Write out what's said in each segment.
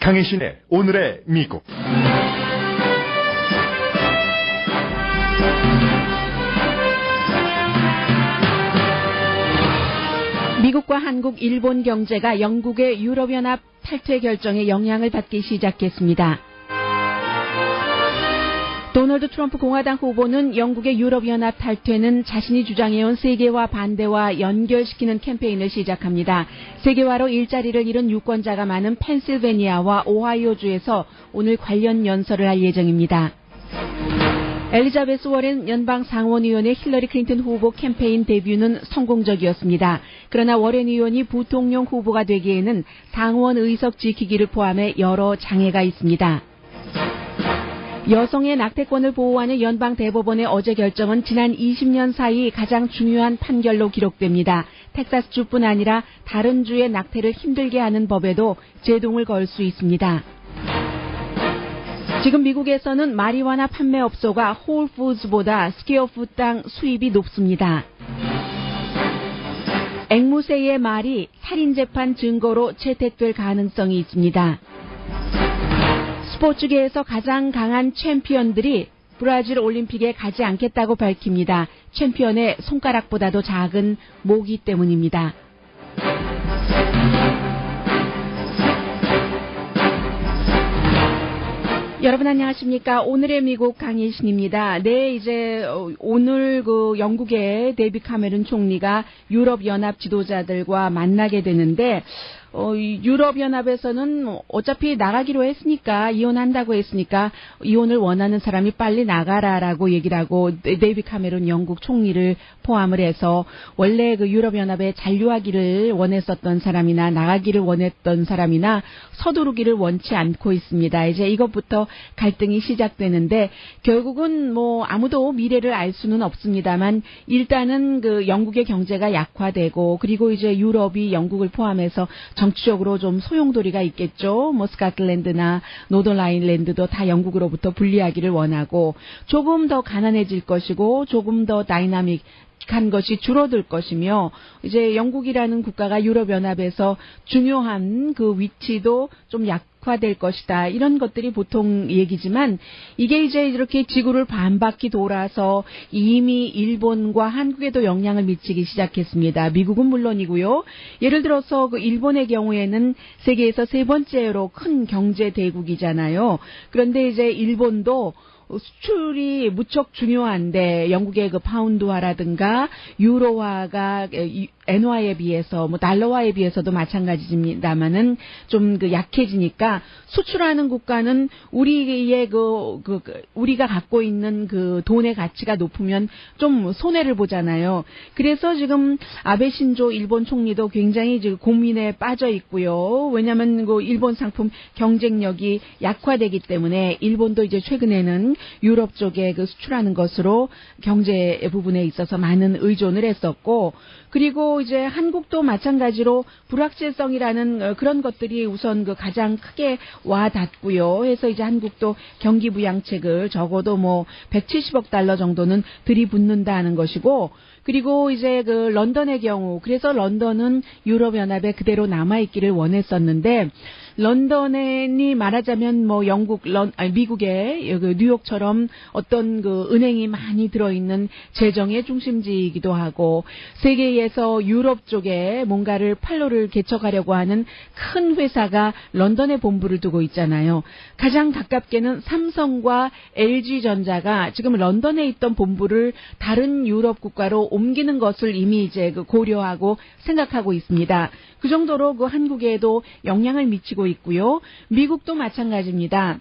강혜신의 오늘의 미국. 미국과 한국, 일본 경제가 영국의 유럽연합 탈퇴 결정에 영향을 받기 시작했습니다. 도널드 트럼프 공화당 후보는 영국의 유럽연합 탈퇴는 자신이 주장해온 세계화 반대와 연결시키는 캠페인을 시작합니다. 세계화로 일자리를 잃은 유권자가 많은 펜실베니아와 오하이오주에서 오늘 관련 연설을 할 예정입니다. 엘리자베스 워렌 연방 상원의원의 힐러리 클린턴 후보 캠페인 데뷔는 성공적이었습니다. 그러나 워렌 의원이 부통령 후보가 되기에는 상원 의석 지키기를 포함해 여러 장애가 있습니다. 여성의 낙태권을 보호하는 연방 대법원의 어제 결정은 지난 20년 사이 가장 중요한 판결로 기록됩니다. 텍사스주뿐 아니라 다른 주의 낙태를 힘들게 하는 법에도 제동을 걸 수 있습니다. 지금 미국에서는 마리화나 판매업소가 홀푸드보다 스퀘어풋 당 수입이 높습니다. 앵무새의 말이 살인재판 증거로 채택될 가능성이 있습니다. 스포츠계에서 가장 강한 챔피언들이 브라질 올림픽에 가지 않겠다고 밝힙니다. 챔피언의 손가락보다도 작은 모기 때문입니다. 여러분 안녕하십니까? 오늘의 미국 강혜신입니다. 네, 이제 오늘 영국의 데이빗 카메론 총리가 유럽연합 지도자들과 만나게 되는데 유럽연합에서는 어차피 나가기로 했으니까, 이혼한다고 했으니까 이혼을 원하는 사람이 빨리 나가라라고 얘기를 하고, 데이빗 카메론 영국 총리를 포함을 해서 원래 유럽연합에 잔류하기를 원했었던 사람이나 나가기를 원했던 사람이나 서두르기를 원치 않고 있습니다. 이제 이것부터 갈등이 시작되는데, 결국은 아무도 미래를 알 수는 없습니다만 일단은 영국의 경제가 약화되고, 그리고 이제 유럽이 영국을 포함해서 정치적으로 좀 소용돌이가 있겠죠. 스코틀랜드나 노던 아일랜드도 다 영국으로부터 분리하기를 원하고, 조금 더 가난해질 것이고 조금 더 다이나믹한 것이 줄어들 것이며, 이제 영국이라는 국가가 유럽연합에서 중요한 위치도 좀 약화될 것이다. 이런 것들이 보통 얘기지만, 이게 이제 이렇게 지구를 반바퀴 돌아서 이미 일본과 한국에도 영향을 미치기 시작했습니다. 미국은 물론이고요. 예를 들어서 일본의 경우에는 세계에서 세 번째로 큰 경제 대국이잖아요. 그런데 이제 일본도 수출이 무척 중요한데, 영국의 파운드화라든가 유로화가 엔화에 비해서 달러화에 비해서도 마찬가지입니다만은 좀 약해지니까, 수출하는 국가는 우리의 우리가 갖고 있는 돈의 가치가 높으면 좀 손해를 보잖아요. 그래서 지금 아베 신조 일본 총리도 굉장히 지금 고민에 빠져 있고요. 왜냐하면 일본 상품 경쟁력이 약화되기 때문에 일본도 이제 최근에는 유럽 쪽에 수출하는 것으로 경제 부분에 있어서 많은 의존을 했었고, 그리고 이제 한국도 마찬가지로 불확실성이라는 그런 것들이 우선 가장 크게 와 닿고요. 해서 이제 한국도 경기 부양책을 적어도 170억 달러 정도는 들이붓는다 하는 것이고, 그리고 이제 런던의 경우, 그래서 런던은 유럽연합에 그대로 남아있기를 원했었는데, 런던이 말하자면 미국의 뉴욕처럼 어떤 은행이 많이 들어있는 재정의 중심지이기도 하고, 세계에서 유럽 쪽에 뭔가를 판로를 개척하려고 하는 큰 회사가 런던에 본부를 두고 있잖아요. 가장 가깝게는 삼성과 LG전자가 지금 런던에 있던 본부를 다른 유럽 국가로 옮기는 것을 이미 이제 고려하고 생각하고 있습니다. 그 정도로 한국에도 영향을 미치고 있고요. 미국도 마찬가지입니다.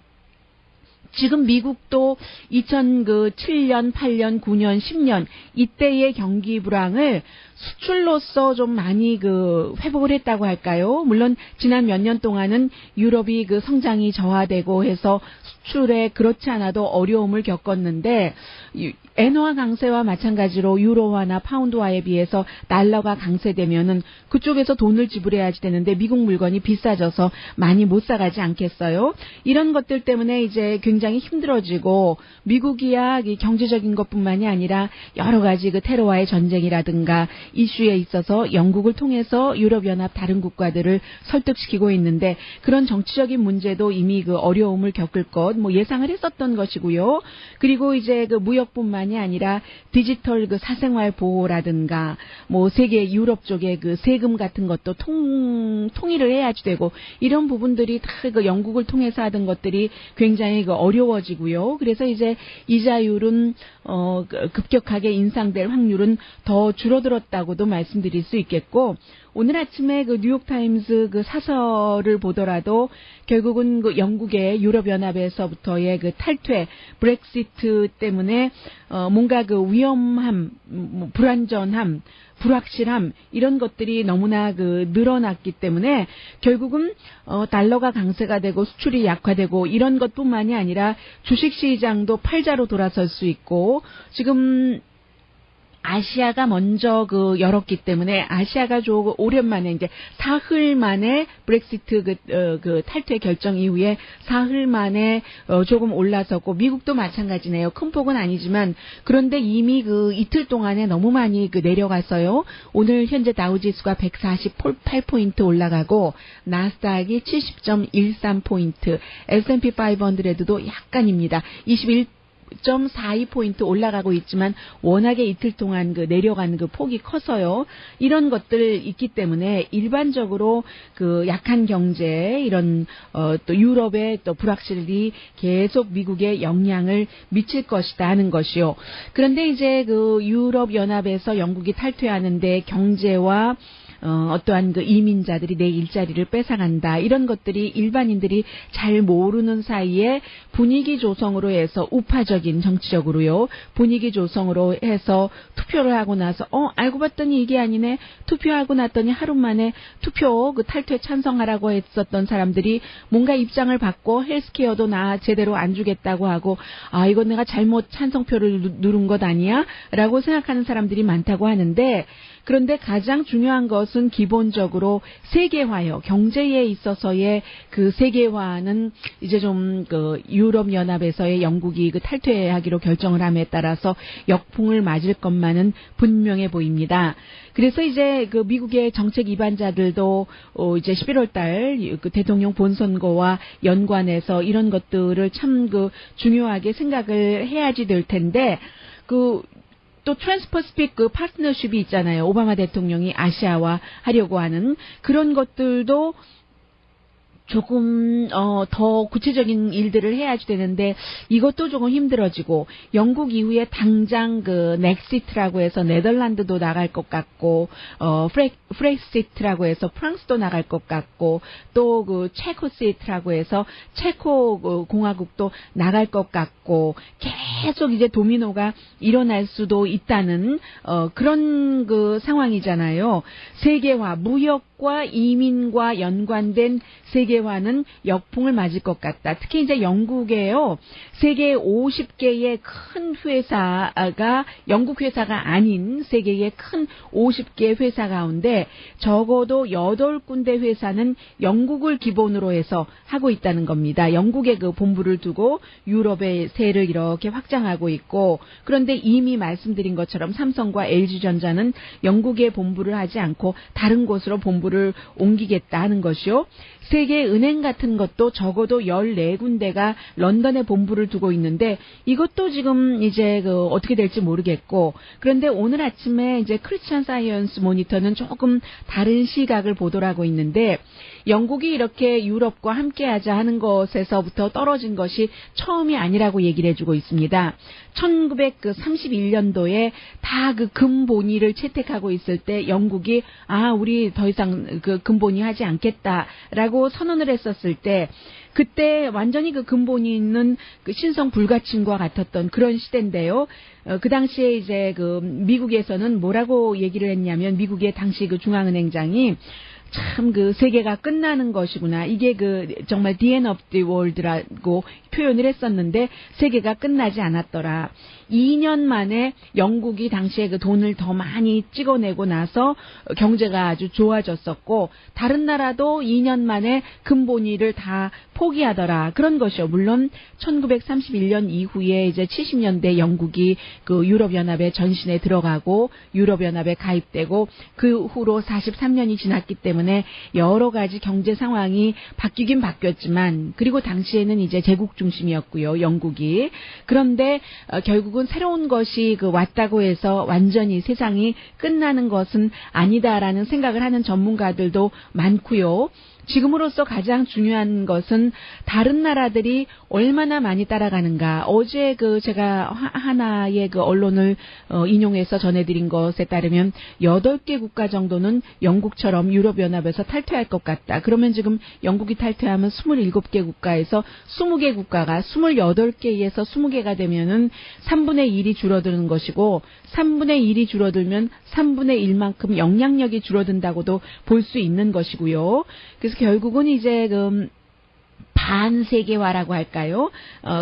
지금 미국도 2007년, 8년, 9년, 10년 이때의 경기 불황을 수출로서 좀 많이 회복을 했다고 할까요? 물론 지난 몇 년 동안은 유럽이 성장이 저하되고 해서 수출에 그렇지 않아도 어려움을 겪었는데, 엔화 강세와 마찬가지로 유로화나 파운드화에 비해서 달러가 강세되면은 그쪽에서 돈을 지불해야지 되는데 미국 물건이 비싸져서 많이 못 사가지 않겠어요? 이런 것들 때문에 이제 굉장히 힘들어지고 미국이야 경제적인 것뿐만이 아니라 여러 가지 그 테러와의 전쟁이라든가 이슈에 있어서 영국을 통해서 유럽연합 다른 국가들을 설득시키고 있는데 그런 정치적인 문제도 이미 그 어려움을 겪을 것 뭐 예상을 했었던 것이고요. 그리고 이제 그 무역뿐만이 아니라 디지털 그 사생활 보호라든가 뭐 세계 유럽 쪽에 그 세금 같은 것도 통일을 해야지 되고 이런 부분들이 다 그 영국을 통해서 하던 것들이 굉장히 그 어려워지고요. 그래서 이제 이자율은 급격하게 인상될 확률은 더 줄어들었다고도 말씀드릴 수 있겠고 오늘 아침에 그 뉴욕타임스 그 사설을 보더라도 결국은 그 영국의 유럽연합에서부터의 그 탈퇴, 브렉시트 때문에 뭔가 그 위험함, 불안전함, 불확실함 이런 것들이 너무나 그 늘어났기 때문에 결국은 달러가 강세가 되고 수출이 약화되고 이런 것뿐만이 아니라 주식시장도 팔자로 돌아설 수 있고 지금 아시아가 먼저 그 열었기 때문에 아시아가 조금 오랜만에 이제 사흘 만에 브렉시트 그 탈퇴 결정 이후에 사흘 만에 조금 올라섰고 미국도 마찬가지네요. 큰 폭은 아니지만 그런데 이미 그 이틀 동안에 너무 많이 그 내려갔어요. 오늘 현재 다우지수가 148포인트 올라가고 나스닥이 70.13포인트, S&P 500도 약간입니다. 0.42포인트 올라가고 있지만 워낙에 이틀 동안 그 내려간 그 폭이 커서요. 이런 것들 있기 때문에 일반적으로 그 약한 경제 이런 또 유럽의 또 불확실이 계속 미국에 영향을 미칠 것이다 하는 것이요. 그런데 이제 그 유럽 연합에서 영국이 탈퇴하는데 경제와 어떠한 그 이민자들이 내 일자리를 뺏어간다. 이런 것들이 일반인들이 잘 모르는 사이에 분위기 조성으로 해서 우파적인 정치적으로요. 분위기 조성으로 해서 투표를 하고 나서 알고 봤더니 이게 아니네. 투표하고 났더니 하루 만에 투표 그 탈퇴 찬성하라고 했었던 사람들이 뭔가 입장을 바꿔 헬스케어도 나 제대로 안 주겠다고 하고 이건 내가 잘못 찬성표를 누른 것 아니야? 라고 생각하는 사람들이 많다고 하는데 그런데 가장 중요한 것은 기본적으로 세계화요. 경제에 있어서의 그 세계화는 이제 좀 그 유럽 연합에서의 영국이 그 탈퇴하기로 결정을 함에 따라서 역풍을 맞을 것만은 분명해 보입니다. 그래서 이제 그 미국의 정책 이반자들도 이제 11월 달 그 대통령 본선거와 연관해서 이런 것들을 참 그 중요하게 생각을 해야지 될 텐데 또 트랜스퍼시픽 그 파트너십이 있잖아요. 오바마 대통령이 아시아와 하려고 하는 그런 것들도 조금 더 구체적인 일들을 해야지 되는데 이것도 조금 힘들어지고 영국 이후에 당장 그 넥시트라고 해서 네덜란드도 나갈 것 같고 프렉시트라고 해서 프랑스도 나갈 것 같고 또 그 체코시트라고 해서 체코 공화국도 나갈 것 같고 계속 이제 도미노가 일어날 수도 있다는 그런 그 상황이잖아요. 세계화 무역과 이민과 연관된 세계화는 역풍을 맞을 것 같다. 특히 이제 영국에요. 세계 50개의 큰 회사가 영국 회사가 아닌 세계의 큰 50개 회사 가운데 적어도 8군데 회사는 영국을 기본으로 해서 하고 있다는 겁니다. 영국에 그 본부를 두고 유럽의 세를 이렇게 확장하고 있고 그런데 이미 말씀드린 것처럼 삼성과 LG전자는 영국에 본부를 하지 않고 다른 곳으로 본부를 옮기겠다 하는 것이요. 세계은행 같은 것도 적어도 14군데가 런던에 본부를 두고 있는데 이것도 지금 이제 어떻게 될지 모르겠고 그런데 오늘 아침에 이제 크리스천 사이언스 모니터는 조금 다른 시각을 보도하고 있는데 영국이 이렇게 유럽과 함께하자 하는 것에서부터 떨어진 것이 처음이 아니라고 얘기를 해주고 있습니다. 1931년도에 다 그 금본위를 채택하고 있을 때 영국이 우리 더 이상 그 금본위 하지 않겠다라고 선언을 했었을 때 그때 완전히 그 금본위는 그 신성 불가침과 같았던 그런 시대인데요. 그 당시에 이제 그 미국에서는 뭐라고 얘기를 했냐면 미국의 당시 그 중앙은행장이 참 그 세계가 끝나는 것이구나. 이게 그 정말 the end of the world라고 표현을 했었는데 세계가 끝나지 않았더라. 2년 만에 영국이 당시에 그 돈을 더 많이 찍어내고 나서 경제가 아주 좋아졌었고 다른 나라도 2년 만에 근본위를 다 포기하더라. 그런 것이요. 물론 1931년 이후에 이제 70년대 영국이 그 유럽연합의 전신에 들어가고 유럽연합에 가입되고 그 후로 43년이 지났기 때문에 여러 가지 경제 상황이 바뀌긴 바뀌었지만 그리고 당시에는 이제 제국 중심이었고요. 영국이. 그런데 결국은 새로운 것이 그 왔다고 해서 완전히 세상이 끝나는 것은 아니다라는 생각을 하는 전문가들도 많고요. 지금으로서 가장 중요한 것은 다른 나라들이 얼마나 많이 따라가는가. 어제 그 제가 하나의 그 언론을 인용해서 전해드린 것에 따르면 8개 국가 정도는 영국처럼 유럽연합에서 탈퇴할 것 같다. 그러면 지금 영국이 탈퇴하면 27개 국가에서 20개 국가가 28개에서 20개가 되면은 3분의 1이 줄어드는 것이고 3분의 1이 줄어들면 3분의 1만큼 영향력이 줄어든다고도 볼 수 있는 것이고요. 그래서 결국은 이제 반세계화라고 할까요?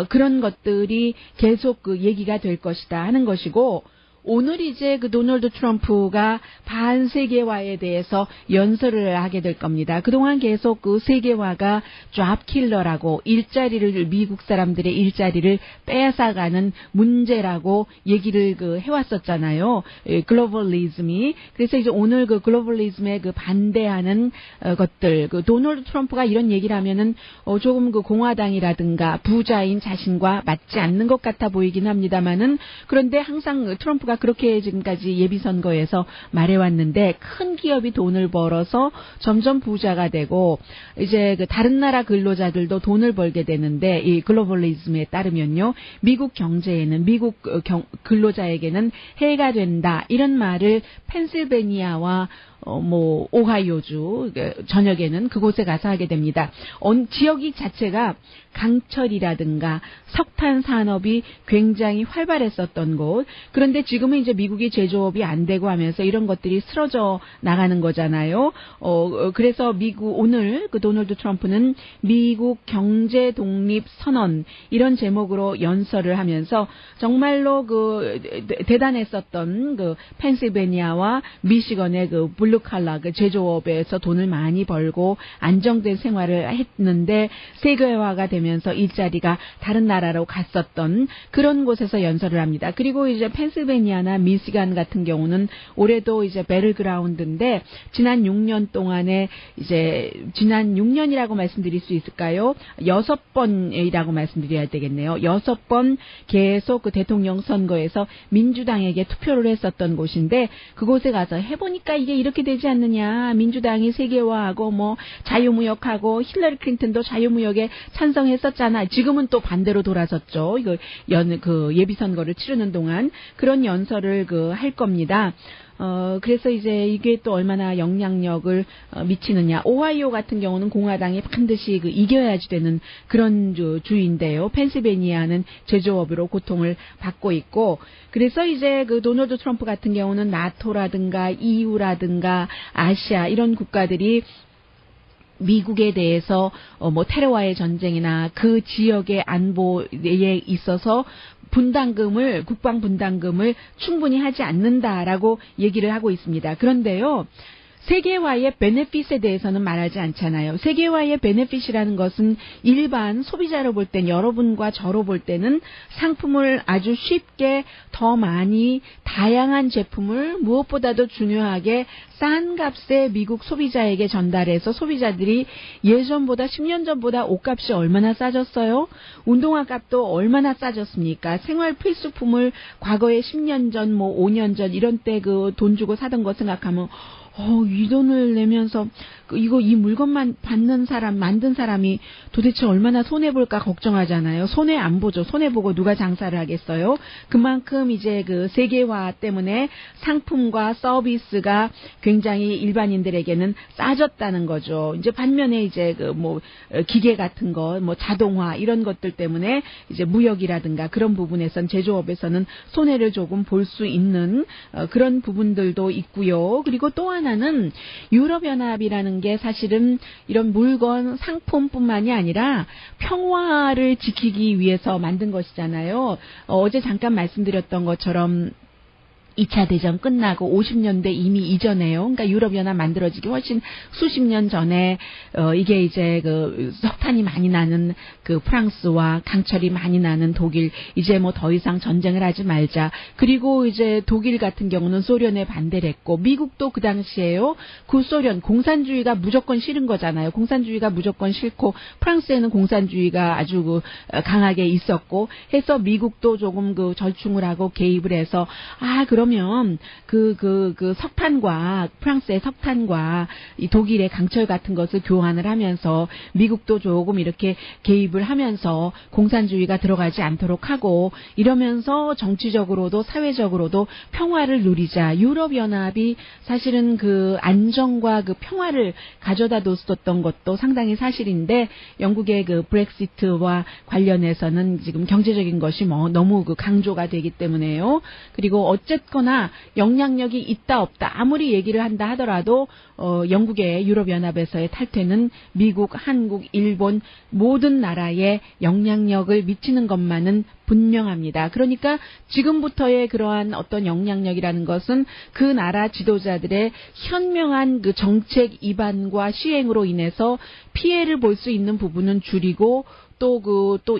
그런 것들이 계속 그 얘기가 될 것이다 하는 것이고 오늘 이제 그 도널드 트럼프가 반세계화에 대해서 연설을 하게 될 겁니다. 그동안 계속 그 세계화가 잡킬러라고 일자리를 미국 사람들의 일자리를 빼앗아가는 문제라고 얘기를 그 해왔었잖아요. 글로벌리즘이. 그래서 이제 오늘 그 글로벌리즘에 그 반대하는 것들, 그 도널드 트럼프가 이런 얘기를 하면은 조금 그 공화당이라든가 부자인 자신과 맞지 않는 것 같아 보이긴 합니다만은 그런데 항상 트럼프가 그렇게 지금까지 예비선거에서 말해왔는데 큰 기업이 돈을 벌어서 점점 부자가 되고 이제 그 다른 나라 근로자들도 돈을 벌게 되는데 이 글로벌리즘에 따르면요. 미국 경제에는 미국 근로자에게는 해가 된다. 이런 말을 펜실베니아와 오하이오주 전역에는 그곳에 가서 하게 됩니다. 지역이 자체가 강철이라든가 석탄 산업이 굉장히 활발했었던 곳. 그런데 지금은 이제 미국이 제조업이 안 되고 하면서 이런 것들이 쓰러져 나가는 거잖아요. 그래서 오늘 그 도널드 트럼프는 미국 경제 독립 선언 이런 제목으로 연설을 하면서 정말로 그 대단했었던 그 펜실베니아와 미시건의 그 블루칼라 그 제조업에서 돈을 많이 벌고 안정된 생활을 했는데 세계화가 되면서 일자리가 다른 나라로 갔었던 그런 곳에서 연설을 합니다. 그리고 이제 펜실베니아나 미시간 같은 경우는 올해도 이제 배틀그라운드인데 지난 6년 동안에 이제 지난 6년이라고 말씀드릴 수 있을까요? 6번이라고 말씀드려야 되겠네요. 6번 계속 그 대통령 선거에서 민주당에게 투표를 했었던 곳인데 그곳에 가서 해보니까 이게 이렇게 되지 않느냐. 민주당이 세계화하고 자유무역하고 힐러리 클린턴도 자유무역에 찬성했었잖아. 지금은 또 반대로 돌아섰죠. 이거 예비선거를 치르는 동안 그런 연설을 할 겁니다. 그래서 이제 이게 또 얼마나 영향력을 미치느냐. 오하이오 같은 경우는 공화당이 반드시 이겨야지 되는 그런 주인데요. 펜실베니아는 제조업으로 고통을 받고 있고, 그래서 이제 도널드 트럼프 같은 경우는 나토라든가 EU라든가 아시아 이런 국가들이 미국에 대해서 테러와의 전쟁이나 그 지역의 안보에 있어서 국방 분담금을 충분히 하지 않는다라고 얘기를 하고 있습니다. 그런데요. 세계화의 베네핏에 대해서는 말하지 않잖아요. 세계화의 베네핏이라는 것은 일반 소비자로 볼 땐 여러분과 저로 볼 때는 상품을 아주 쉽게 더 많이 다양한 제품을 무엇보다도 중요하게 싼 값에 미국 소비자에게 전달해서 소비자들이 예전보다 10년 전보다 옷값이 얼마나 싸졌어요? 운동화 값도 얼마나 싸졌습니까? 생활 필수품을 과거에 10년 전, 5년 전 이런 때 돈 주고 사던 거 생각하면 이 돈을 내면서 이 물건만 만든 사람이 도대체 얼마나 손해볼까 걱정하잖아요. 손해 안 보죠. 손해 보고 누가 장사를 하겠어요? 그만큼 이제 세계화 때문에 상품과 서비스가 굉장히 일반인들에게는 싸졌다는 거죠. 이제 반면에 이제 기계 같은 거, 자동화 이런 것들 때문에 이제 무역이라든가 그런 부분에선 제조업에서는 손해를 조금 볼 수 있는 그런 부분들도 있고요. 그리고 또 하나 하나는 유럽연합이라는 게 사실은 이런 물건, 상품뿐만이 아니라 평화를 지키기 위해서 만든 것이잖아요. 어제 잠깐 말씀드렸던 것처럼 2차 대전 끝나고 50년대 이미 이전에요. 그러니까 유럽연합 만들어지기 훨씬 수십 년 전에 이게 이제 그 석탄이 많이 나는 그 프랑스와 강철이 많이 나는 독일, 이제 뭐 더 이상 전쟁을 하지 말자. 그리고 이제 독일 같은 경우는 소련에 반대를 했고, 미국도 그 당시에요. 구소련 공산주의가 무조건 싫은 거잖아요. 공산주의가 무조건 싫고 프랑스에는 공산주의가 아주 그 강하게 있었고 해서 미국도 조금 그 절충을 하고 개입을 해서 그러면 그 석탄과 프랑스의 석탄과 이 독일의 강철 같은 것을 교환을 하면서 미국도 조금 이렇게 개입을 하면서 공산주의가 들어가지 않도록 하고 이러면서 정치적으로도 사회적으로도 평화를 누리자. 유럽연합이 사실은 그 안정과 그 평화를 가져다 뒀었던 것도 상당히 사실인데 영국의 그 브렉시트와 관련해서는 지금 경제적인 것이 뭐 너무 그 강조가 되기 때문에요. 그리고 어쨌거나 영향력이 있다 없다 아무리 얘기를 한다 하더라도 영국의 유럽연합에서의 탈퇴는 미국, 한국, 일본 모든 나라에 영향력을 미치는 것만은 분명합니다. 그러니까 지금부터의 그러한 어떤 영향력이라는 것은 그 나라 지도자들의 현명한 그 정책 입안과 시행으로 인해서 피해를 볼 수 있는 부분은 줄이고 또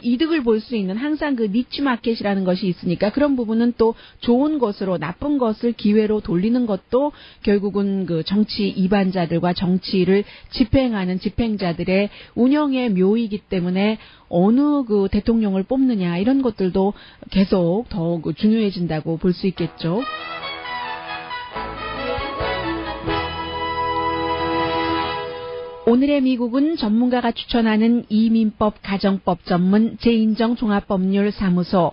이득을 볼 수 있는 항상 그 니치 마켓이라는 것이 있으니까 그런 부분은 또 좋은 것으로 나쁜 것을 기회로 돌리는 것도 결국은 그 정치 입안자들과 정치를 집행하는 집행자들의 운영의 묘이기 때문에 어느 그 대통령을 뽑느냐 이런 것들도 계속 더 중요해진다고 볼 수 있겠죠. 오늘의 미국은 전문가가 추천하는 이민법 가정법 전문 재인정 종합법률사무소,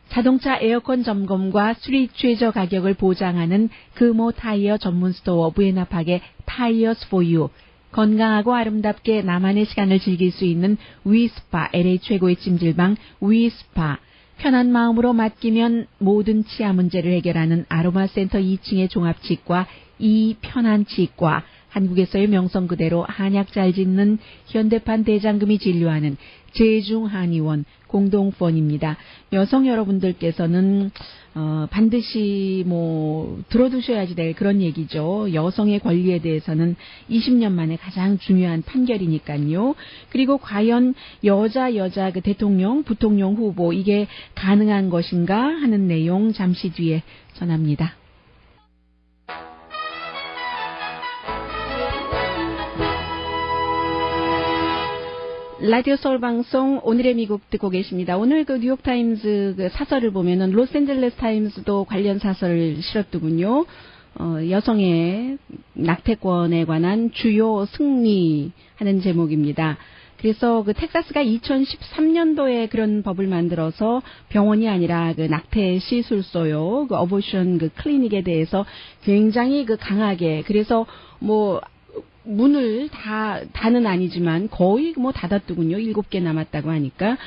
자동차 에어컨 점검과 수리 최저 가격을 보장하는 금호 타이어 전문 스토어 부에나팍의 타이어스 포 유, 건강하고 아름답게 나만의 시간을 즐길 수 있는 위스파, LA 최고의 찜질방 위스파, 편한 마음으로 맡기면 모든 치아 문제를 해결하는 아로마 센터 2층의 종합치과 이편한치과, 한국에서의 명성 그대로 한약 잘 짓는 현대판 대장금이 진료하는 제중한의원 공동펀입니다. 여성 여러분들께서는 반드시 들어두셔야지 될 그런 얘기죠. 여성의 권리에 대해서는 20년 만에 가장 중요한 판결이니까요. 그리고 과연 여자 그 대통령, 부통령 후보 이게 가능한 것인가 하는 내용 잠시 뒤에 전합니다. 라디오 서울 방송 오늘의 미국 듣고 계십니다. 오늘 그 뉴욕타임즈 그 사설을 보면은 로스앤젤레스 타임즈도 관련 사설을 실었더군요. 여성의 낙태권에 관한 주요 승리 하는 제목입니다. 그래서 그 텍사스가 2013년도에 그런 법을 만들어서 병원이 아니라 그 낙태 시술소요, 그 어보션 그 클리닉에 대해서 굉장히 그 강하게, 그래서 문을 다는 아니지만 거의 닫았더군요. 7개 남았다고 하니까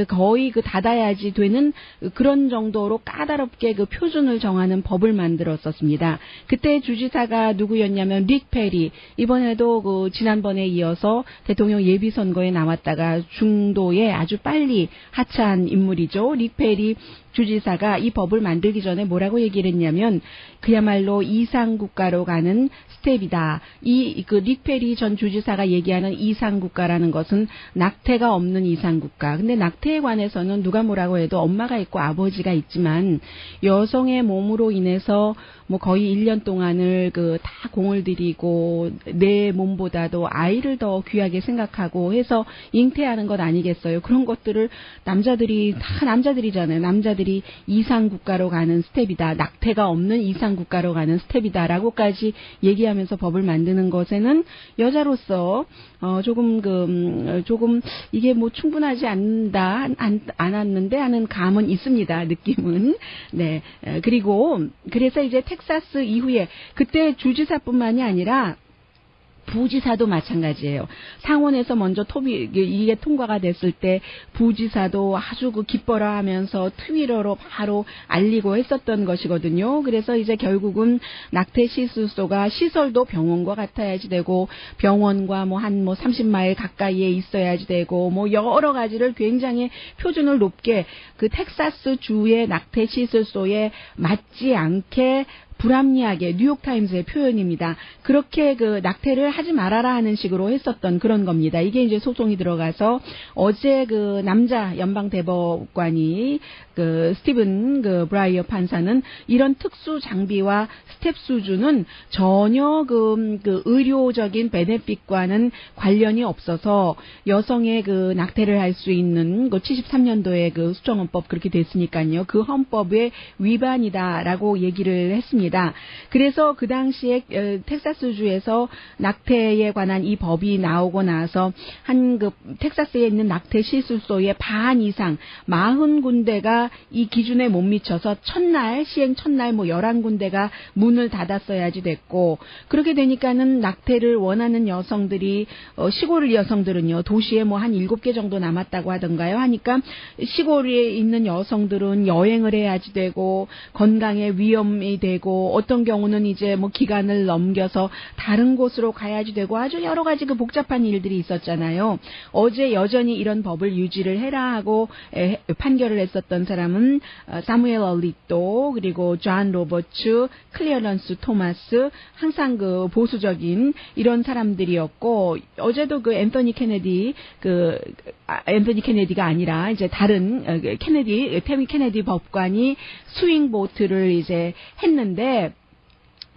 거의 닫아야지 되는 그런 정도로 까다롭게 그 표준을 정하는 법을 만들었었습니다. 그때 주지사가 누구였냐면 릭 페리. 이번에도 지난번에 이어서 대통령 예비 선거에 나왔다가 중도에 아주 빨리 하차한 인물이죠. 릭 페리 주지사가 이 법을 만들기 전에 뭐라고 얘기를 했냐면 그야말로 이상국가로 가는 스텝이다. 릭 페리 전 주지사가 얘기하는 이상국가라는 것은 낙태가 없는 이상국가. 근데 낙태에 관해서는 누가 뭐라고 해도 엄마가 있고 아버지가 있지만 여성의 몸으로 인해서 거의 1년 동안을 다 공을 들이고 내 몸보다도 아이를 더 귀하게 생각하고 해서 잉태하는 것 아니겠어요. 그런 것들을 남자들이 다 남자들이잖아요. 남자들이 이상국가로 가는 스텝이다. 낙태가 없는 이상국가로 가는 스텝이다라고까지 얘기하면서 법을 만드는 것에는 여자로서 조금 이게 충분하지 않았는데 하는 감은 있습니다. 느낌은. 네. 그래서 이제 텍사스 이후에 그때 주지사뿐만이 아니라 부지사도 마찬가지예요. 상원에서 먼저 이게 통과가 됐을 때 부지사도 아주 기뻐라하면서 트위터로 바로 알리고 했었던 것이거든요. 그래서 이제 결국은 낙태 시술소가 시설도 병원과 같아야지 되고 병원과 한 30마일 가까이에 있어야지 되고 여러 가지를 굉장히 표준을 높게 그 텍사스 주의 낙태 시술소에 맞지 않게 불합리하게 뉴욕타임스의 표현입니다. 그렇게 낙태를 하지 말아라 하는 식으로 했었던 그런 겁니다. 이게 이제 소송이 들어가서 어제 남자 연방 대법관이 스티븐 브라이어 판사는 이런 특수 장비와 스텝 수준은 전혀 의료적인 베네핏과는 관련이 없어서 여성의 낙태를 할 수 있는 73년도에 수정헌법 그렇게 됐으니까요. 그 헌법의 위반이다라고 얘기를 했습니다. 그래서 그 당시에 텍사스주에서 낙태에 관한 이 법이 나오고 나서 텍사스에 있는 낙태 시술소의 반 이상 40군데가 이 기준에 못 미쳐서 시행 첫날 11군데가 문을 닫았어야지 됐고, 그렇게 되니까는 낙태를 원하는 여성들이 시골 여성들은요, 도시에 한 7개 정도 남았다고 하던가요? 하니까 시골에 있는 여성들은 여행을 해야지 되고 건강에 위험이 되고 어떤 경우는 이제 기간을 넘겨서 다른 곳으로 가야지 되고 아주 여러 가지 복잡한 일들이 있었잖아요. 어제 여전히 이런 법을 유지를 해라 하고 판결을 했었던 사람은 사무엘 얼리또, 그리고 존 로버츠, 클리어런스 토마스, 항상 보수적인 이런 사람들이었고, 어제도 앤서니 케네디가 아니라 이제 다른 테미 케네디 법관이 스윙 보트를 이제 했는데,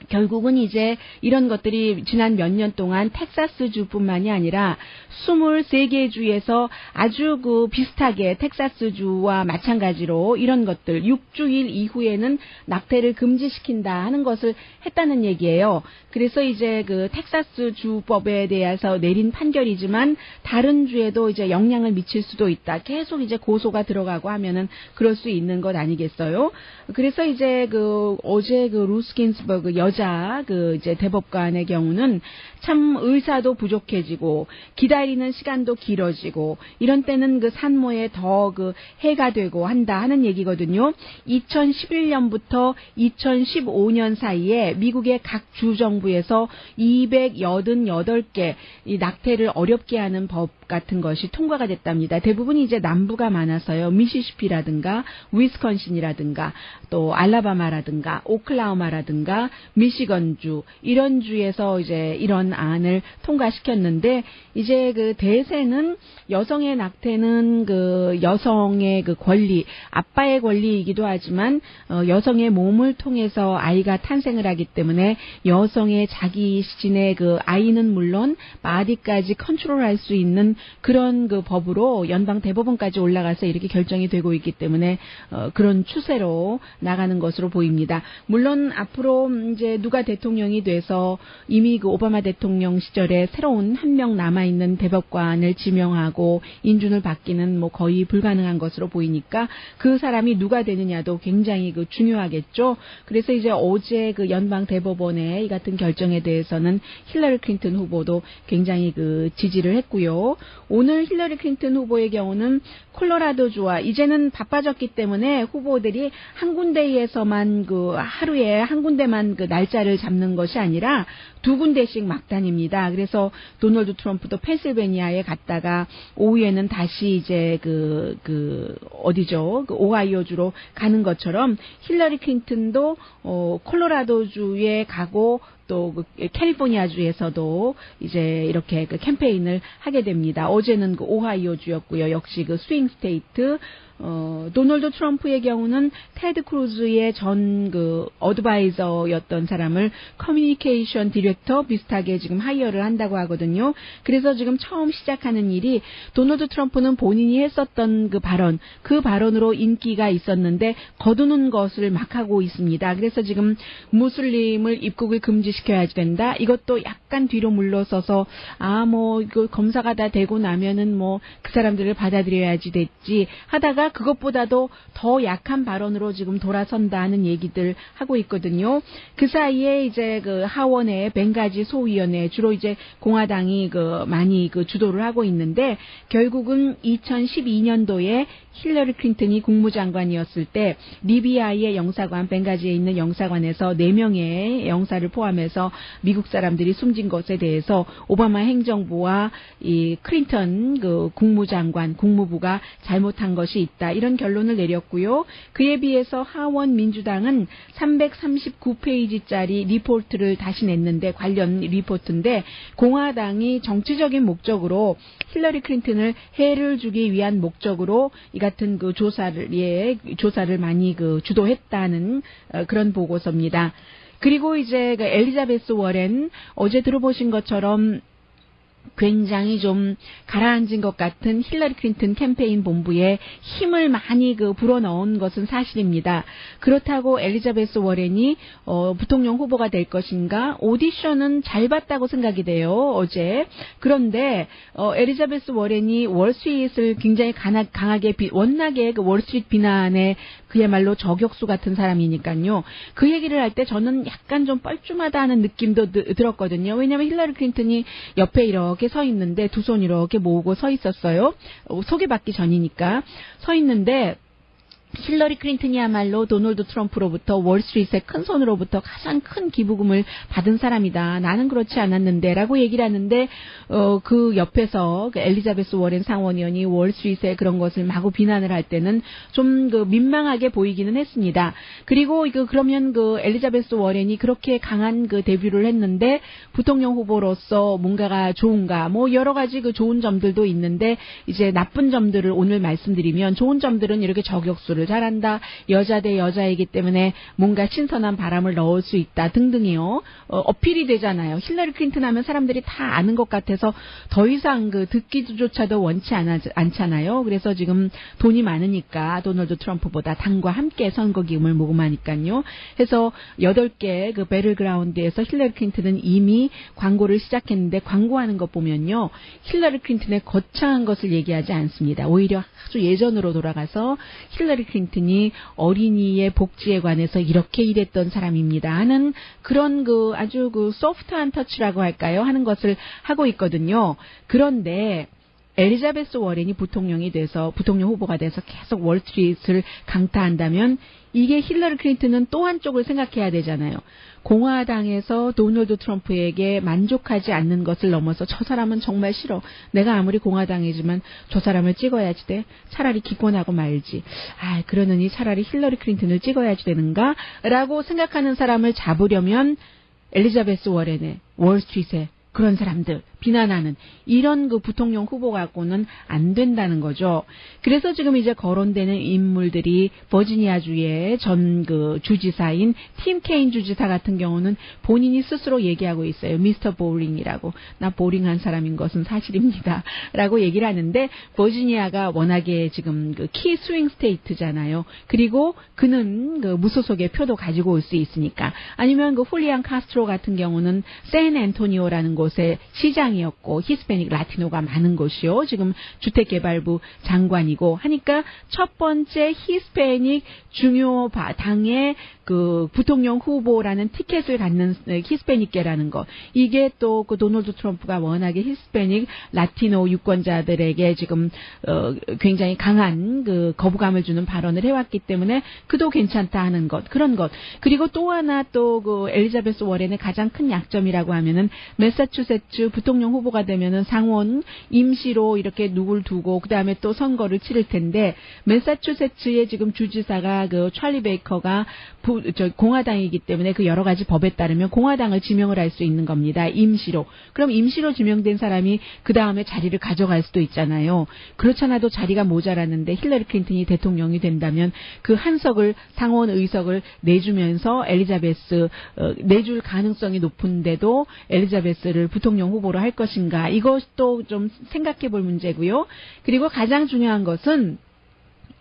결국은 이제 이런 것들이 지난 몇 년 동안 텍사스주뿐만이 아니라 23개 주에서 아주 비슷하게 텍사스주와 마찬가지로 이런 것들 6주일 이후에는 낙태를 금지시킨다 하는 것을 했다는 얘기예요. 그래서 이제 텍사스 주법에 대해서 내린 판결이지만 다른 주에도 이제 영향을 미칠 수도 있다. 계속 이제 고소가 들어가고 하면은 그럴 수 있는 것 아니겠어요? 그래서 이제 어제 루스 긴스버그 여자 이제 대법관의 경우는 참 의사도 부족해지고 기다리는 시간도 길어지고 이런 때는 산모에 더 해가 되고 한다 하는 얘기거든요. 2011년부터 2015년 사이에 미국의 각 주정부에서 288개 이 낙태를 어렵게 하는 법 같은 것이 통과가 됐답니다. 대부분 이제 남부가 많아서요. 미시시피라든가 위스콘신이라든가 또 알라바마라든가 오클라호마라든가 미시건주 이런 주에서 이제 이런 안을 통과시켰는데, 이제 대세는 여성의 낙태는 여성의 권리, 아빠의 권리이기도 하지만 여성의 몸을 통해서 아이가 탄생을 하기 때문에 여성의 자기신의 아이는 물론 바디까지 컨트롤할 수 있는 그런 법으로 연방 대법원까지 올라가서 이렇게 결정이 되고 있기 때문에 그런 추세로 나가는 것으로 보입니다. 물론 앞으로 이제 누가 대통령이 돼서 이미 오바마 대통령 시절에 새로운 한 명 남아있는 대법관을 지명하고 인준을 받기는 거의 불가능한 것으로 보이니까 그 사람이 누가 되느냐도 굉장히 중요하겠죠. 그래서 이제 어제 연방 대법원의 이 같은 결정에 대해서는 힐러리 클린턴 후보도 굉장히 지지를 했고요. 오늘 힐러리 클린턴 후보의 경우는 콜로라도주와 이제는 바빠졌기 때문에 후보들이 한 군데에서만 하루에 한 군데만 날짜를 잡는 것이 아니라 두 군데씩 막 다닙니다. 그래서 도널드 트럼프도 펜실베니아에 갔다가 오후에는 다시 이제 어디죠? 오하이오주로 가는 것처럼 힐러리 클린턴도 콜로라도주에 가고 또 캘리포니아주에서도 이제 이렇게 캠페인을 하게 됩니다. 어제는 오하이오주였고요. 역시 스윙 스테이트. 도널드 트럼프의 경우는 테드 크루즈의 전 어드바이저였던 사람을 커뮤니케이션 디렉터 비슷하게 지금 하이어를 한다고 하거든요. 그래서 지금 처음 시작하는 일이 도널드 트럼프는 본인이 했었던 그 발언으로 인기가 있었는데 거두는 것을 막 하고 있습니다. 그래서 지금 무슬림을 입국을 금지시키는 정리시켜야 된다. 이것도 약간 뒤로 물러서서 이거 검사가 다 되고 나면은 그 사람들을 받아들여야지 됐지 하다가 그것보다도 더 약한 발언으로 지금 돌아선다는 얘기들 하고 있거든요. 그 사이에 이제 그 하원의 벵가지 소위원회 주로 이제 공화당이 많이 주도를 하고 있는데 결국은 2012년도에 힐러리 클린턴이 국무장관이었을 때 리비아의 영사관, 벵가지에 있는 영사관에서 4명의 영사를 포함해서 미국 사람들이 숨진 것에 대해서 오바마 행정부와 이 클린턴 국무부가 잘못한 것이 있다. 이런 결론을 내렸고요. 그에 비해서 하원 민주당은 339페이지짜리 리포트를 다시 냈는데 관련 리포트인데 공화당이 정치적인 목적으로 힐러리 클린턴을 해를 주기 위한 목적으로 이 같은 조사를 많이 주도했다는 그런 보고서입니다. 그리고 이제 엘리자베스 워렌 어제 들어보신 것처럼 굉장히 좀 가라앉은 것 같은 힐러리 클린턴 캠페인 본부에 힘을 많이 불어넣은 것은 사실입니다. 그렇다고 엘리자베스 워렌이 부통령 후보가 될 것인가? 오디션은 잘 봤다고 생각이 돼요. 어제. 그런데 엘리자베스 워렌이 월스트리트를 굉장히 강하게 워낙에 월스트리트 비난에 그야말로 저격수 같은 사람이니까요. 그 얘기를 할 때 저는 약간 좀 뻘쭘하다는 느낌도 들었거든요. 왜냐하면 힐러리 클린턴이 옆에 이렇게 서 있는데 두 손 이렇게 모으고 서 있었어요. 소개받기 전이니까 서 있는데 힐러리 클린턴이야말로 도널드 트럼프로부터 월스트리트의 큰 손으로부터 가장 큰 기부금을 받은 사람이다. 나는 그렇지 않았는데 라고 얘기를 하는데 그 옆에서 엘리자베스 워렌 상원의원이 월스트리트의 그런 것을 마구 비난을 할 때는 좀 민망하게 보이기는 했습니다. 그리고 그러면 엘리자베스 워렌이 그렇게 강한 데뷔를 했는데 부통령 후보로서 뭔가가 좋은가 여러 가지 좋은 점들도 있는데 이제 나쁜 점들을 오늘 말씀드리면 좋은 점들은 이렇게 저격수를 잘한다. 여자 대 여자이기 때문에 뭔가 신선한 바람을 넣을 수 있다 등등이요. 어필이 되잖아요. 힐러리 클린턴 하면 사람들이 다 아는 것 같아서 더 이상 듣기조차도 원치 않잖아요. 그래서 지금 돈이 많으니까 도널드 트럼프보다 당과 함께 선거 기금을 모금하니까요. 해서 8개 배틀그라운드에서 힐러리 클린턴은 이미 광고를 시작했는데 광고하는 것 보면요. 힐러리 클린턴의 거창한 것을 얘기하지 않습니다. 오히려 아주 예전으로 돌아가서 힐러리 클린턴이 어린이의 복지에 관해서 이렇게 일했던 사람입니다 하는 그런 아주 소프트한 터치라고 할까요? 하는 것을 하고 있거든요. 그런데 엘리자베스 워렌이 부통령 후보가 돼서 계속 월스트리트를 강타한다면 이게 힐러리 클린턴은 또 한쪽을 생각해야 되잖아요. 공화당에서 도널드 트럼프에게 만족하지 않는 것을 넘어서 저 사람은 정말 싫어. 내가 아무리 공화당이지만 저 사람을 찍어야지 돼. 차라리 기권하고 말지. 그러느니 차라리 힐러리 클린턴을 찍어야지 되는가? 라고 생각하는 사람을 잡으려면 엘리자베스 워렌의 월스트리트의 그런 사람들 비난하는 이런 부통령 후보 갖고는 안 된다는 거죠. 그래서 지금 이제 거론되는 인물들이 버지니아주의 전 주지사인 팀 케인 주지사 같은 경우는 본인이 스스로 얘기하고 있어요. 미스터 보링이라고. 나 보링한 사람인 것은 사실입니다. 라고 얘기를 하는데 버지니아가 워낙에 지금 키 스윙 스테이트잖아요. 그리고 그는 무소속의 표도 가지고 올 수 있으니까. 아니면 훌리안 카스트로 같은 경우는 샌앤토니오라는 곳에 시장이었고 히스패닉 라티노가 많은 곳이요. 지금 주택개발부 장관이고 하니까 첫 번째 히스패닉 중요 당의 부통령 후보라는 티켓을 갖는 히스패닉계라는 것. 이게 또 도널드 트럼프가 워낙에 히스패닉 라티노 유권자들에게 지금 굉장히 강한 거부감을 주는 발언을 해왔기 때문에 그도 괜찮다 하는 것. 그런 것. 그리고 또 하나 또 엘리자베스 워렌의 가장 큰 약점이라고 하면은 매사추세츠 부통령 후보가 되면은 상원 임시로 이렇게 누굴 두고 그다음에 또 선거를 치를 텐데 매사추세츠의 지금 주지사가 찰리 베이커가 공화당이기 때문에 여러 가지 법에 따르면 공화당을 지명을 할 수 있는 겁니다. 임시로. 그럼 임시로 지명된 사람이 그 다음에 자리를 가져갈 수도 있잖아요. 그렇잖아도 자리가 모자랐는데 힐러리 클린턴이 대통령이 된다면 한 상원 의석을 내주면서 내줄 가능성이 높은데도 엘리자베스를 부통령 후보로 할 것인가. 이것도 좀 생각해 볼 문제고요. 그리고 가장 중요한 것은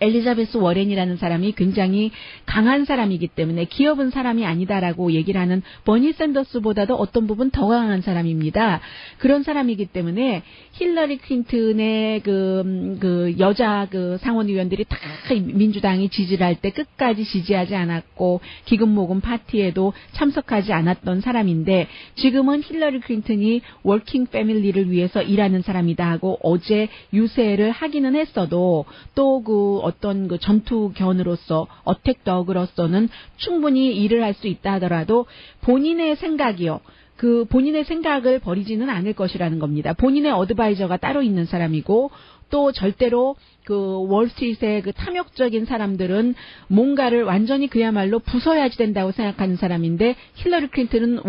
엘리자베스 워렌이라는 사람이 굉장히 강한 사람이기 때문에 기업은 사람이 아니다라고 얘기를 하는 버니 샌더스보다도 어떤 부분 더 강한 사람입니다. 그런 사람이기 때문에 힐러리 클린턴의 그 여자 그 상원의원들이 다 민주당이 지지를 할 때 끝까지 지지하지 않았고 기금 모금 파티에도 참석하지 않았던 사람인데 지금은 힐러리 클린턴이 워킹 패밀리를 위해서 일하는 사람이다 하고 어제 유세를 하기는 했어도 또 그 어떤 그 전투견으로서 어택덕으로서는 충분히 일을 할 수 있다 하더라도 본인의 생각이요. 그 본인의 생각을 버리지는 않을 것이라는 겁니다. 본인의 어드바이저가 따로 있는 사람이고 또 절대로 그 월스트리트의 그 탐욕적인 사람들은 뭔가를 완전히 그야말로 부숴야지 된다고 생각하는 사람인데 힐러리 클린턴은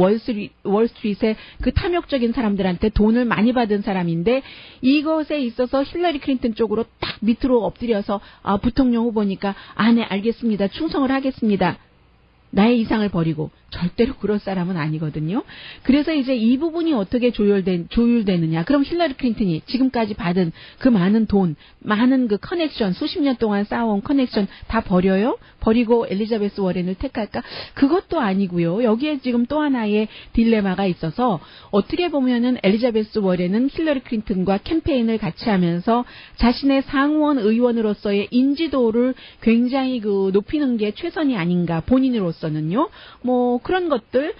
월스트리트의 그 탐욕적인 사람들한테 돈을 많이 받은 사람인데 이것에 있어서 힐러리 클린턴 쪽으로 딱 밑으로 엎드려서 부통령 후보니까 네 알겠습니다. 충성을 하겠습니다. 나의 이상을 버리고 절대로 그럴 사람은 아니거든요. 그래서 이제 이 부분이 어떻게 조율되느냐. 그럼 힐러리 클린턴이 지금까지 받은 그 많은 돈, 많은 그 커넥션, 수십 년 동안 쌓아온 커넥션 다 버려요? 버리고 엘리자베스 워렌을 택할까? 그것도 아니고요. 여기에 지금 또 하나의 딜레마가 있어서 어떻게 보면은 엘리자베스 워렌은 힐러리 클린턴과 캠페인을 같이 하면서 자신의 상원 의원으로서의 인지도를 굉장히 그 높이는 게 최선이 아닌가 본인으로서는요. 뭐 그런 것들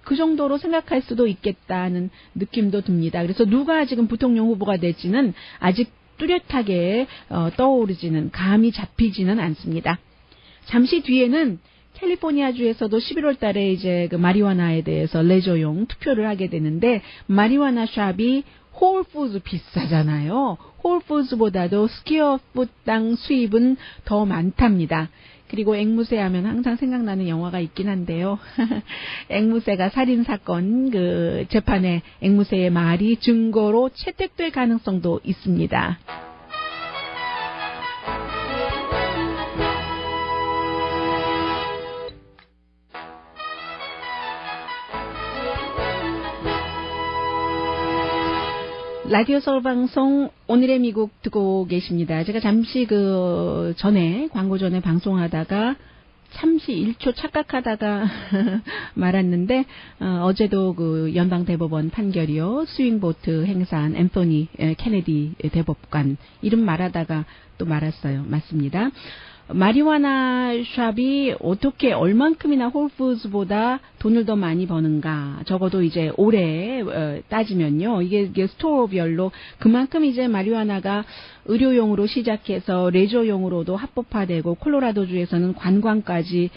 그 정도로 생각할 수도 있겠다는 느낌도 듭니다. 그래서 누가 지금 부통령 후보가 될지는 아직 뚜렷하게 떠오르지는 감이 잡히지는 않습니다. 잠시 뒤에는 캘리포니아주에서도 11월 달에 이제 그 마리화나에 대해서 레저용 투표를 하게 되는데 마리화나 샵이 홀푸드 비싸잖아요. 홀푸드보다도 스퀘어풋당 수입은 더 많답니다. 그리고 앵무새 하면 항상 생각나는 영화가 있긴 한데요. 앵무새가 살인사건 그 재판에 앵무새의 말이 증거로 채택될 가능성도 있습니다. 라디오 서울 방송 오늘의 미국 듣고 계십니다. 제가 잠시 그 전에 광고 전에 방송하다가 잠시 1초 착각하다가 말았는데 어제도 그 연방 대법원 판결이요. 스윙보트 행사한 앤토니 케네디 대법관 이름 말하다가 또 말았어요. 맞습니다. 마리화나 샵이 어떻게 얼만큼이나 홀푸드보다 돈을 더 많이 버는가. 적어도 이제 올해 따지면요. 이게 스토어별로 그만큼 이제 마리화나가 의료용으로 시작해서 레저용으로도 합법화되고 콜로라도주에서는 관광까지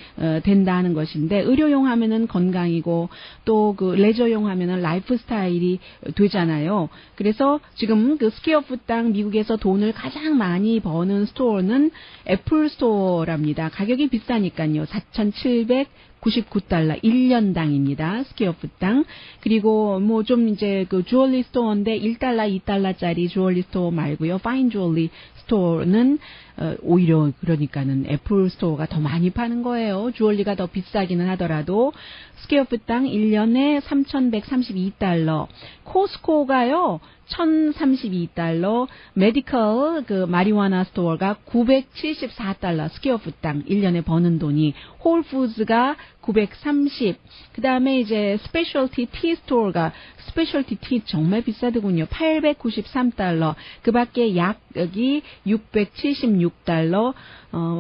된다 하는 것인데 의료용 하면은 건강이고 또 그 레저용 하면은 라이프 스타일이 되잖아요. 그래서 지금 그 스퀘어풋당 미국에서 돈을 가장 많이 버는 스토어는 애플 스토어랍니다. 가격이 비싸니까요. 4,799달러 1년당입니다. 스퀘어풋당. 그리고 뭐 좀 이제 그 주얼리 스토어인데 1달러, 2달러짜리 주얼리 스토어 말고요. 파인 주얼리 스토어는 오히려 그러니까는 애플 스토어가 더 많이 파는 거예요. 주얼리가 더 비싸기는 하더라도 스퀘어풋당 1년에 3,132달러. 코스코가요. 1,032달러, 메디컬 그 마리화나 스토어가 974달러 스퀘어풋당 1년에 버는 돈이 홀푸드가 930. 그다음에 이제 스페셜티 티 스토어가 스페셜티 티 정말 비싸더군요. 893달러. 그밖에 약이 676달러.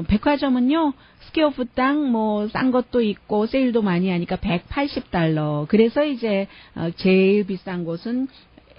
백화점은요. 스퀘어풋당 뭐 싼 것도 있고 세일도 많이 하니까 180달러. 그래서 이제 제일 비싼 곳은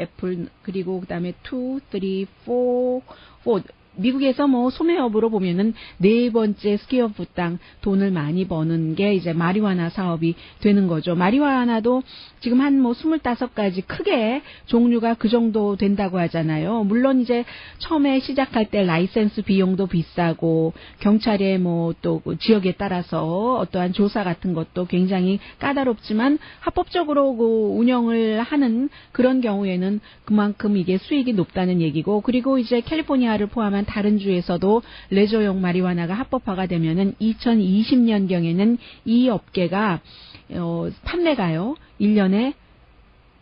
애플 그리고 그다음에 2, 3, 4 미국에서 뭐 소매업으로 보면은 네 번째 스퀘어풋당 돈을 많이 버는 게 이제 마리화나 사업이 되는 거죠. 마리화나도 지금 한 뭐 25가지 크게 종류가 그 정도 된다고 하잖아요. 물론 이제 처음에 시작할 때 라이센스 비용도 비싸고 경찰의 뭐 또 그 지역에 따라서 어떠한 조사 같은 것도 굉장히 까다롭지만 합법적으로 그 운영을 하는 그런 경우에는 그만큼 이게 수익이 높다는 얘기고 그리고 이제 캘리포니아를 포함한 다른 주에서도 레저용 마리화나가 합법화가 되면은 2020년경에는 이 업계가 판매가요 1년에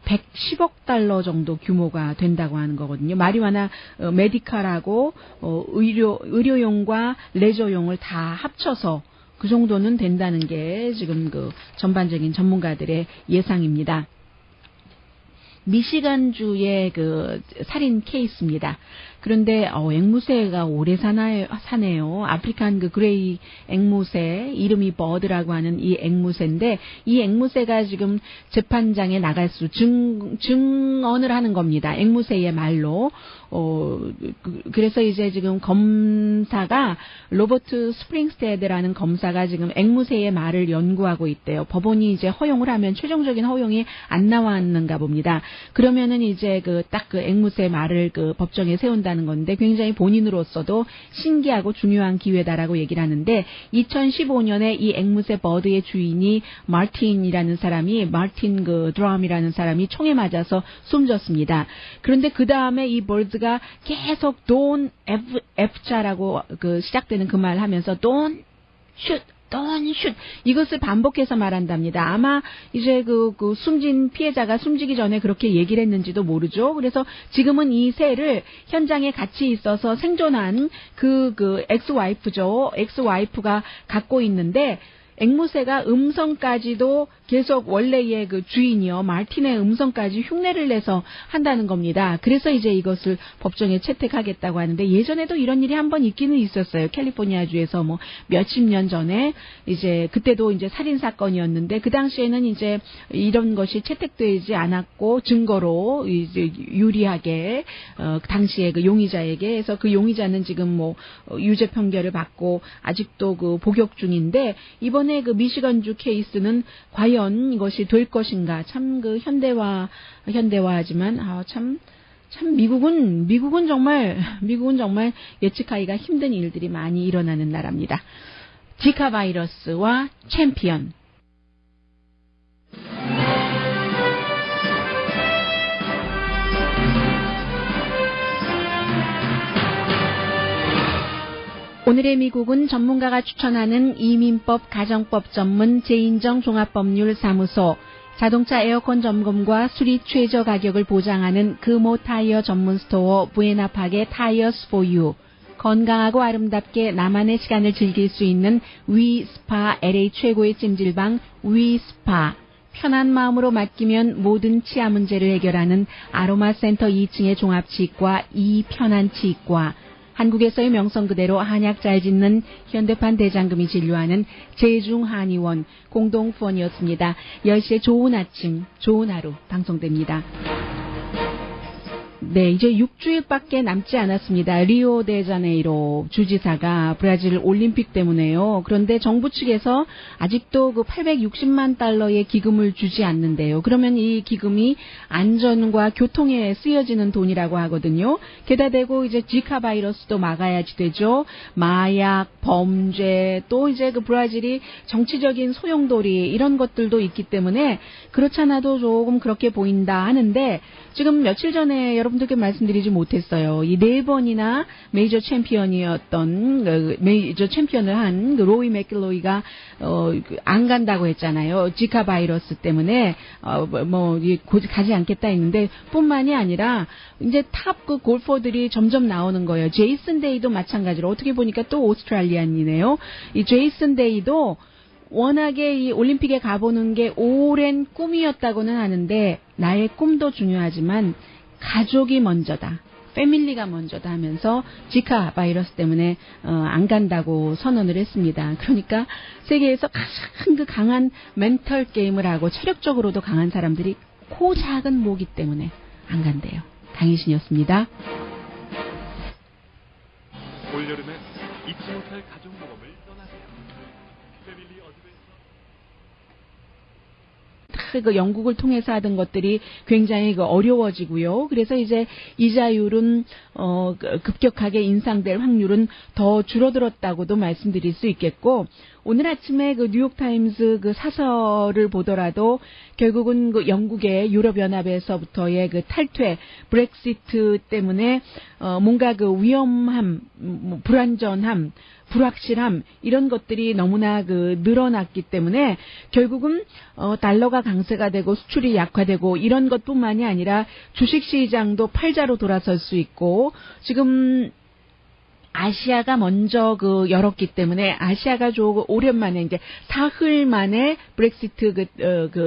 110억 달러 정도 규모가 된다고 하는 거거든요. 마리화나 메디칼하고 의료용과 레저용을 다 합쳐서 그 정도는 된다는 게 지금 그 전반적인 전문가들의 예상입니다. 미시간주의 그 살인 케이스입니다. 그런데 앵무새가 오래 사네요. 아프리칸 그 그레이 앵무새, 이름이 버드라고 하는 이 앵무새인데, 이 앵무새가 지금 재판장에 나갈 수 증언을 하는 겁니다. 앵무새의 말로. 그래서 이제 지금 검사가 로버트 스프링스테드라는 검사가 지금 앵무새의 말을 연구하고 있대요. 법원이 이제 허용을 하면 최종적인 허용이 안 나왔는가 봅니다. 그러면은 이제 딱 그 앵무새 말을 그 법정에 세운다는 건데 굉장히 본인으로서도 신기하고 중요한 기회다라고 얘기를 하는데, 2015년에 이 앵무새 버드의 주인이 마틴 그 드럼이라는 사람이 총에 맞아서 숨졌습니다. 그런데 그 다음에 이 버드가 계속 Don't F자라고 그 시작되는 그 말 하면서 Don't shoot 이것을 반복해서 말한답니다. 아마 이제 그 숨진 피해자가 숨지기 전에 그렇게 얘기를 했는지도 모르죠. 그래서 지금은 이 새를 현장에 같이 있어서 생존한 그 엑스와이프죠. 엑스와이프가 갖고 있는데, 앵무새가 음성까지도 계속 원래의 그 주인이요, 마틴의 음성까지 흉내를 내서 한다는 겁니다. 그래서 이제 이것을 법정에 채택하겠다고 하는데, 예전에도 이런 일이 한번 있기는 있었어요. 캘리포니아주에서 뭐 몇십 년 전에 이제 그때도 이제 살인 사건이었는데, 그 당시에는 이제 이런 것이 채택되지 않았고 증거로 이제 유리하게 당시에 그 용의자에게 해서, 그 용의자는 지금 뭐 유죄 판결을 받고 아직도 그 복역 중인데, 이번에 그 미시건주 케이스는 과연 이것이 될 것인가. 참 그 현대화하지만 참 미국은 정말 예측하기가 힘든 일들이 많이 일어나는 나라입니다. 지카 바이러스와 챔피언. 오늘의 미국은 전문가가 추천하는 이민법 가정법 전문 제인정 종합법률사무소, 자동차 에어컨 점검과 수리 최저 가격을 보장하는 금호 타이어 전문 스토어 부에나팍의 타이어스 포유, 건강하고 아름답게 나만의 시간을 즐길 수 있는 위스파, LA 최고의 찜질방 위스파, 편한 마음으로 맡기면 모든 치아 문제를 해결하는 아로마 센터 2층의 종합치과 이편한치과, 한국에서의 명성 그대로 한약 잘 짓는 현대판 대장금이 진료하는 제중한의원 공동후원이었습니다. 10시에 좋은 아침, 좋은 하루 방송됩니다. 네, 이제 6주일밖에 남지 않았습니다. 리오데자네이로 주지사가 브라질 올림픽 때문에요. 그런데 정부 측에서 아직도 그 860만 달러의 기금을 주지 않는데요. 그러면 이 기금이 안전과 교통에 쓰여지는 돈이라고 하거든요. 게다 대고 이제 지카 바이러스도 막아야지 되죠. 마약, 범죄, 또 이제 그 브라질이 정치적인 소용돌이 이런 것들도 있기 때문에 그렇잖아도 조금 그렇게 보인다 하는데, 지금 며칠 전에 여러분들께 말씀드리지 못했어요. 이 4번이나 메이저 챔피언이었던 메이저 챔피언을 한 그 로이 맥길로이가 안 간다고 했잖아요. 지카 바이러스 때문에 가지 않겠다 했는데, 뿐만이 아니라 이제 탑 그 골퍼들이 점점 나오는 거예요. 제이슨 데이도 마찬가지로, 어떻게 보니까 또 오스트랄리안이네요. 이 제이슨 데이도 워낙에 이 올림픽에 가보는 게 오랜 꿈이었다고는 하는데, 나의 꿈도 중요하지만 가족이 먼저다, 패밀리가 먼저다 하면서 지카 바이러스 때문에 안 간다고 선언을 했습니다. 그러니까 세계에서 가장 그 강한 멘털 게임을 하고 체력적으로도 강한 사람들이 코 작은 모기 때문에 안 간대요. 강희신이었습니다. 올여름엔 잊지 못할 가족 모험을 떠나세요. 패밀리 어드벤처. 그 영국을 통해서 하던 것들이 굉장히 어려워지고요. 그래서 이제 이자율은 급격하게 인상될 확률은 더 줄어들었다고도 말씀드릴 수 있겠고, 오늘 아침에 그 뉴욕타임스 그 사설을 보더라도 결국은 그 영국의 유럽연합에서부터의 그 탈퇴, 브렉시트 때문에 뭔가 그 위험함, 불안전함, 불확실함 이런 것들이 너무나 늘어났기 때문에 결국은 달러가 강세가 되고 수출이 약화되고 이런 것뿐만이 아니라 주식시장도 팔자로 돌아설 수 있고 지금 아시아가 먼저 열었기 때문에 아시아가 조금 오랜만에 이제 사흘 만에 브렉시트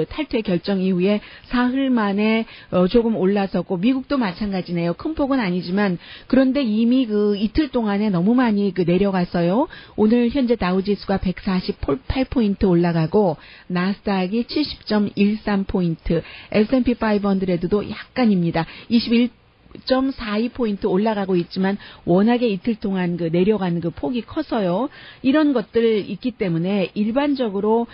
탈퇴 결정 이후에 사흘 만에 조금 올라섰고 미국도 마찬가지네요. 큰 폭은 아니지만 그런데 이미 이틀 동안에 너무 많이 내려갔어요. 오늘 현재 다우지수가 148포인트 올라가고 나스닥이 70.13포인트, S&P 500도 약간입니다. 0.42포인트 올라가고 있지만 워낙에 이틀 동안 내려가는 폭이 커서요. 이런 것들 있기 때문에 일반적으로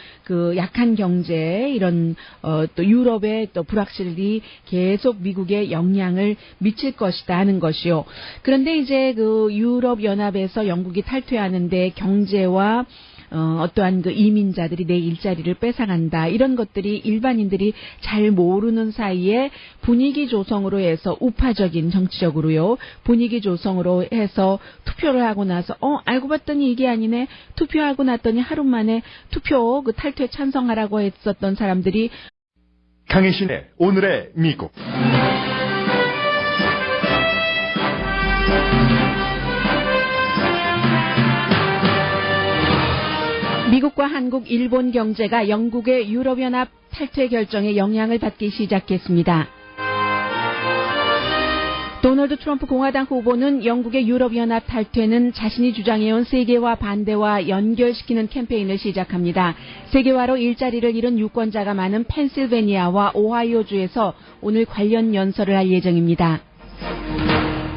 약한 경제 이런 또 유럽의 또 불확실이 계속 미국에 영향을 미칠 것이다 하는 것이요. 그런데 이제 유럽 연합에서 영국이 탈퇴하는데 경제와 어떠한 이민자들이 내 일자리를 뺏어간다. 이런 것들이 일반인들이 잘 모르는 사이에 분위기 조성으로 해서 우파적인 정치적으로요. 분위기 조성으로 해서 투표를 하고 나서 알고 봤더니 이게 아니네. 투표하고 났더니 하루 만에 투표 탈퇴 찬성하라고 했었던 사람들이 강혜신의 오늘의 미국. 미국과 한국, 일본 경제가 영국의 유럽연합 탈퇴 결정에 영향을 받기 시작했습니다. 도널드 트럼프 공화당 후보는 영국의 유럽연합 탈퇴는 자신이 주장해온 세계화 반대와 연결시키는 캠페인을 시작합니다. 세계화로 일자리를 잃은 유권자가 많은 펜실베니아와 오하이오주에서 오늘 관련 연설을 할 예정입니다.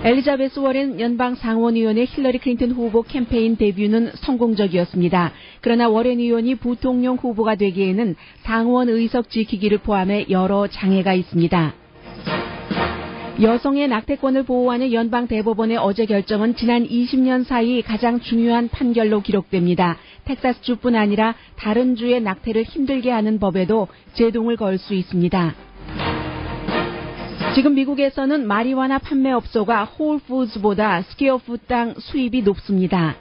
엘리자베스 워렌 연방 상원의원의 힐러리 클린턴 후보 캠페인 데뷔는 성공적이었습니다. 그러나 워렌 의원이 부통령 후보가 되기에는 상원 의석 지키기를 포함해 여러 장애가 있습니다. 여성의 낙태권을 보호하는 연방 대법원의 어제 결정은 지난 20년 사이 가장 중요한 판결로 기록됩니다. 텍사스주뿐 아니라 다른 주의 낙태를 힘들게 하는 법에도 제동을 걸 수 있습니다. 지금 미국에서는 마리화나 판매업소가 홀푸드보다 스퀘어풋당 수입이 높습니다.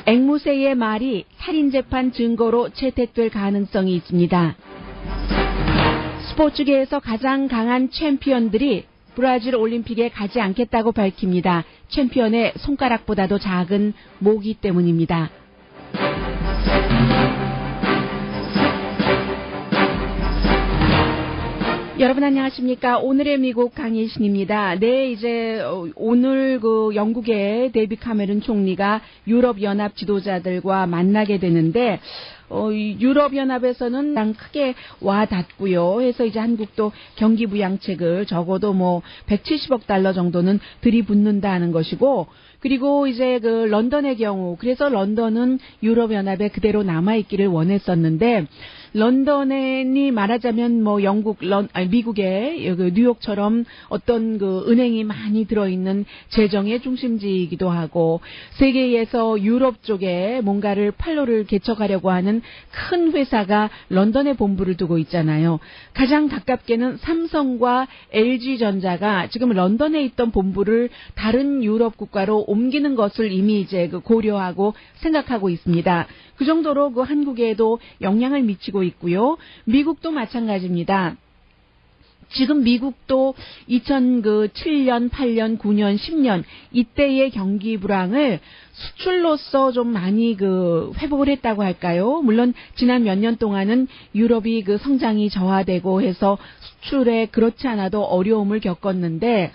앵무새의 말이 살인재판 증거로 채택될 가능성이 있습니다. 스포츠계에서 가장 강한 챔피언들이 브라질 올림픽에 가지 않겠다고 밝힙니다. 챔피언의 손가락보다도 작은 모기 때문입니다. 여러분 안녕하십니까? 오늘의 미국 강희신입니다. 네, 이제 오늘 영국의 데이빗 카메론 총리가 유럽연합 지도자들과 만나게 되는데 유럽연합에서는 가장 크게 와닿고요. 해서 이제 한국도 경기부양책을 적어도 170억 달러 정도는 들이붓는다 하는 것이고, 그리고 이제 런던의 경우, 그래서 런던은 유럽연합에 그대로 남아있기를 원했었는데, 런던이 말하자면 미국의 뉴욕처럼 어떤 은행이 많이 들어있는 재정의 중심지이기도 하고, 세계에서 유럽 쪽에 뭔가를 판로를 개척하려고 하는 큰 회사가 런던에 본부를 두고 있잖아요. 가장 가깝게는 삼성과 LG전자가 지금 런던에 있던 본부를 다른 유럽 국가로 옮기는 것을 이미 이제 고려하고 생각하고 있습니다. 그 정도로 한국에도 영향을 미치고 있고요. 미국도 마찬가지입니다. 지금 미국도 2007년, 8년, 9년, 10년 이때의 경기 불황을 수출로서 좀 많이 회복을 했다고 할까요? 물론 지난 몇 년 동안은 유럽이 성장이 저하되고 해서 수출에 그렇지 않아도 어려움을 겪었는데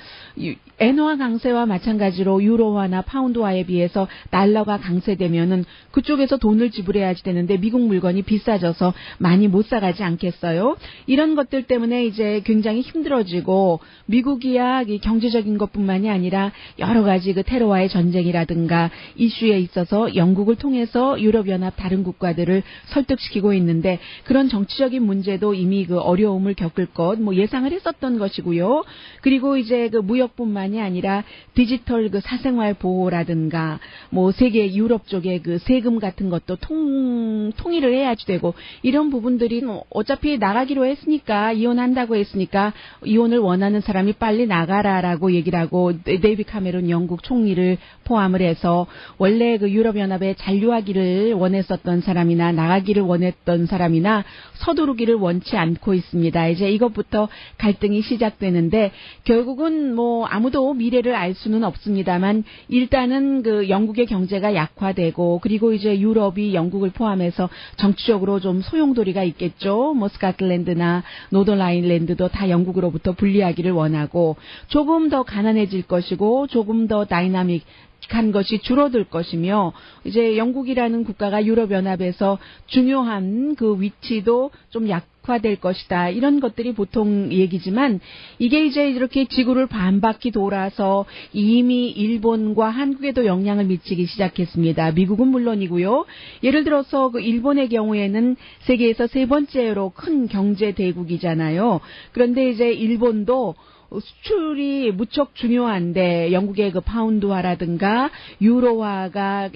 엔화 강세와 마찬가지로 유로화나 파운드화에 비해서 달러가 강세되면은 그쪽에서 돈을 지불해야지 되는데 미국 물건이 비싸져서 많이 못 사가지 않겠어요? 이런 것들 때문에 이제 굉장히 힘들어지고 미국이야 경제적인 것뿐만이 아니라 여러 가지 테러와의 전쟁이라든가 이슈에 있어서 영국을 통해서 유럽연합 다른 국가들을 설득시키고 있는데 그런 정치적인 문제도 이미 어려움을 겪을 것 뭐 예상을 했었던 것이고요. 그리고 이제 그 무역뿐만이 아니라 디지털 그 사생활 보호라든가 뭐 세계 유럽 쪽의 그 세금 같은 것도 통일을 해야지 되고 이런 부분들이 뭐 어차피 나가기로 했으니까 이혼한다고 했으니까 이혼을 원하는 사람이 빨리 나가라라고 얘기를 하고 데이비 카메론 영국 총리를 포함을 해서 원래 그 유럽연합에 잔류하기를 원했었던 사람이나 나가기를 원했던 사람이나 서두르기를 원치 않고 있습니다. 이제 이것부터 갈등이 시작되는데 결국은 뭐 아무도 미래를 알 수는 없습니다만 일단은 그 영국의 경제가 약화되고 그리고 이제 유럽이 영국을 포함해서 정치적으로 좀 소용돌이가 있겠죠. 뭐 스코틀랜드나 노던 아일랜드도 다 영국으로부터 분리하기를 원하고 조금 더 가난해질 것이고 조금 더 다이나믹한 것이 줄어들 것이며 이제 영국이라는 국가가 유럽연합에서 중요한 그 위치도 좀 약화될 것이다. 이런 것들이 보통 얘기지만 이게 이제 이렇게 지구를 반바퀴 돌아서 이미 일본과 한국에도 영향을 미치기 시작했습니다. 미국은 물론이고요. 예를 들어서 그 일본의 경우에는 세계에서 세 번째로 큰 경제 대국이잖아요. 그런데 이제 일본도 수출이 무척 중요한데 영국의 그 파운드화라든가 유로화가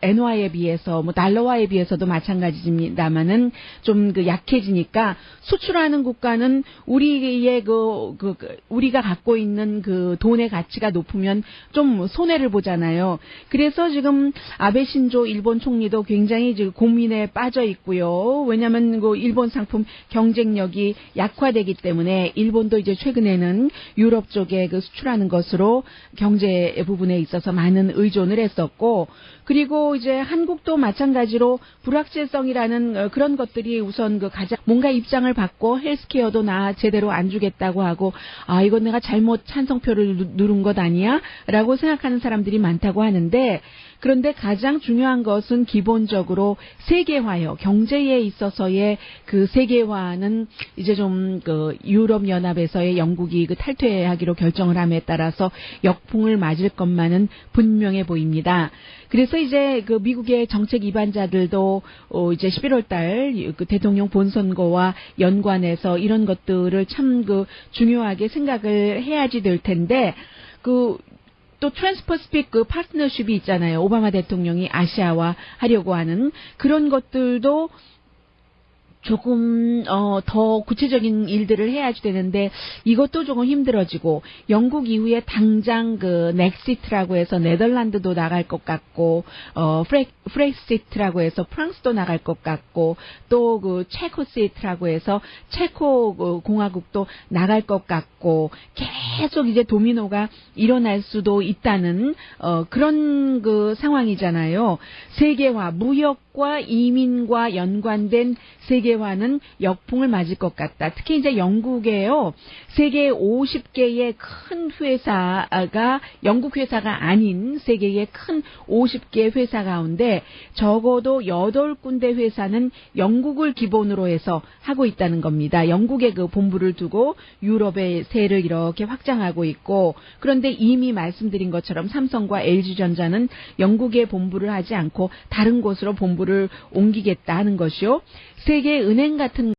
엔화에 비해서 뭐 달러화에 비해서도 마찬가지입니다만은 좀 그 약해지니까 수출하는 국가는 우리의 우리가 갖고 있는 그 돈의 가치가 높으면 좀 손해를 보잖아요. 그래서 지금 아베 신조 일본 총리도 굉장히 지금 고민에 빠져 있고요. 왜냐하면 그 일본 상품 경쟁력이 약화되기 때문에 일본도 이제 최근에는 유럽 쪽에 그 수출하는 것으로 경제 부분에 있어서 많은 의존을 했었고 그리고 이제 한국도 마찬가지로 불확실성이라는 그런 것들이 우선 그 가장 뭔가 입장을 받고 헬스케어도 나 제대로 안 주겠다고 하고 아 이건 내가 잘못 찬성표를 누른 것 아니야? 라고 생각하는 사람들이 많다고 하는데 그런데 가장 중요한 것은 기본적으로 세계화요. 경제에 있어서의 그 세계화는 이제 좀 그 유럽 연합에서의 영국이 그 탈퇴하기로 결정을 함에 따라서 역풍을 맞을 것만은 분명해 보입니다. 그래서 이제 그 미국의 정책 위반자들도 이제 11월 달 그 대통령 본선거와 연관해서 이런 것들을 참 그 중요하게 생각을 해야지 될 텐데 또 트랜스퍼시픽 그 파트너십이 있잖아요. 오바마 대통령이 아시아와 하려고 하는 그런 것들도 조금 더 구체적인 일들을 해야지 되는데 이것도 조금 힘들어지고 영국 이후에 당장 그 넥시트라고 해서 네덜란드도 나갈 것 같고 프렉시트라고 해서 프랑스도 나갈 것 같고 또 그 체코시트라고 해서 체코 공화국도 나갈 것 같고 계속 이제 도미노가 일어날 수도 있다는 그런 그 상황이잖아요. 세계화 무역과 이민과 연관된 세계화는 역풍을 맞을 것 같다. 특히 이제 영국에요. 세계 50개의 큰 회사가 영국 회사가 아닌 세계의 큰 50개 회사 가운데 적어도 8군데 회사는 영국을 기본으로 해서 하고 있다는 겁니다. 영국에 그 본부를 두고 유럽의 세를 이렇게 확장하고 있고 그런데 이미 말씀드린 것처럼 삼성과 LG전자는 영국에 본부를 하지 않고 다른 곳으로 본부를 옮기겠다 하는 것이요. 세계은행 같은